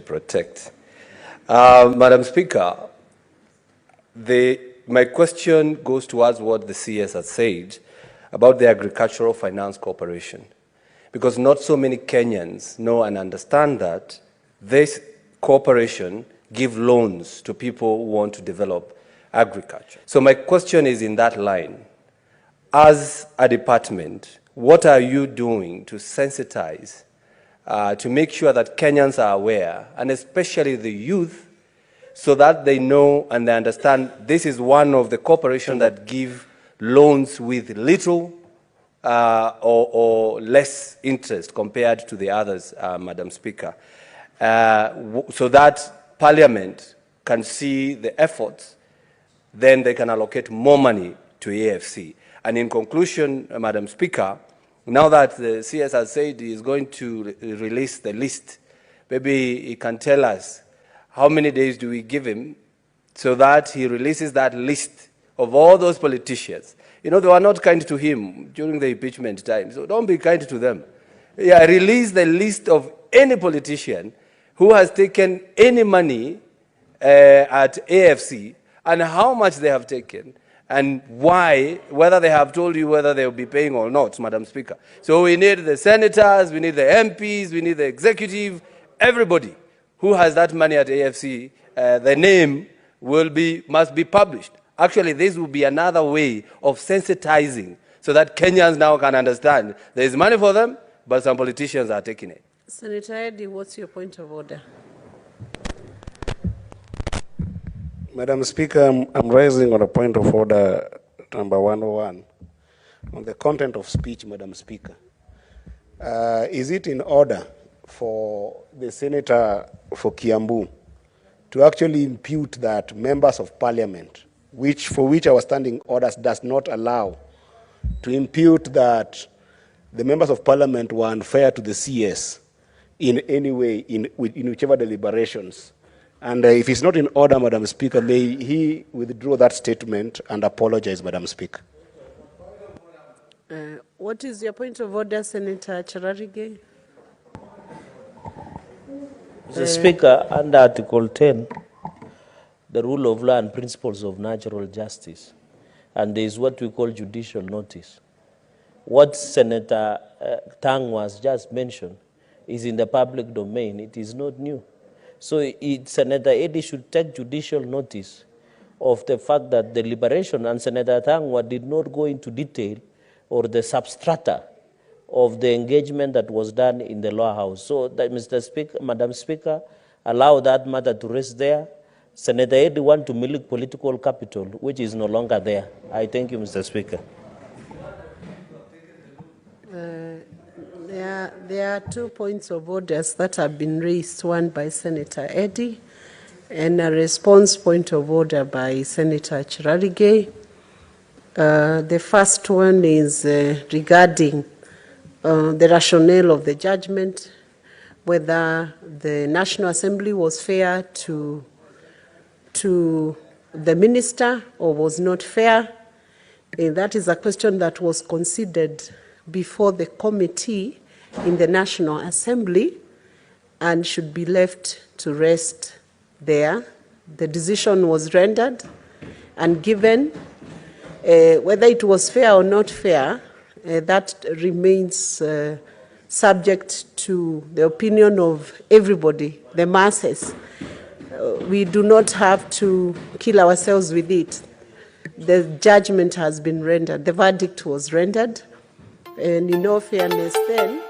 protect. Madam Speaker, my question goes towards what the CS has said about the Agricultural Finance Corporation, because not so many Kenyans know and understand that this corporation gives loans to people who want to develop agriculture. So my question is in that line. As a department, what are you doing to sensitize, to make sure that Kenyans are aware, and especially the youth, so that they know and they understand this is one of the corporations that give loans with little or less interest compared to the others, Madam Speaker, so that Parliament can see the efforts, then they can allocate more money to AFC. And in conclusion, Madam Speaker, now that the CS has said he is going to release the list, maybe he can tell us how many days do we give him so that he releases that list of all those politicians. You know, they were not kind to him during the impeachment time, so don't be kind to them. Yeah, release the list of any politician who has taken any money at AFC and how much they have taken and why, whether they have told you whether they will be paying or not, Madam Speaker. So we need the senators, we need the MPs, we need the executive, everybody who has that money at AFC, the name must be published. Actually, this will be another way of sensitizing so that Kenyans now can understand there is money for them, but some politicians are taking it. Senator Eddy, what's your point of order? Madam Speaker, I'm raising on a point of order number 101 on the content of speech, Madam Speaker. Is it in order for the Senator for Kiambu to actually impute that members of Parliament, for which our standing orders does not allow, to impute that the members of Parliament were unfair to the CS in any way, in whichever deliberations? And if it's not in order, Madam Speaker, may he withdraw that statement and apologize, Madam Speaker. What is your point of order, Senator Cherargei? Mr. Speaker, under Article 10, the rule of law and principles of natural justice, and there is what we call judicial notice. What Senator Thangwa has just mentioned is in the public domain. It is not new. So Senator Eddy should take judicial notice of the fact that the liberation, and Senator Thangwa did not go into detail or the substrata of the engagement that was done in the lower house. So that Mr. Speaker, Madam Speaker, allow that matter to rest there. Senator Eddy wants to milk political capital, which is no longer there. I thank you, Mr. Speaker. There are 2 points of orders that have been raised, one by Senator Eddy and a response point of order by Senator Cherargei. The first one is regarding the rationale of the judgment, whether the National Assembly was fair to the minister or was not fair. That is a question that was considered before the committee in the National Assembly and should be left to rest there. The decision was rendered and given. Whether it was fair or not fair, that remains subject to the opinion of everybody, the masses. We do not have to kill ourselves with it. The judgment has been rendered. The verdict was rendered. And in all fairness then,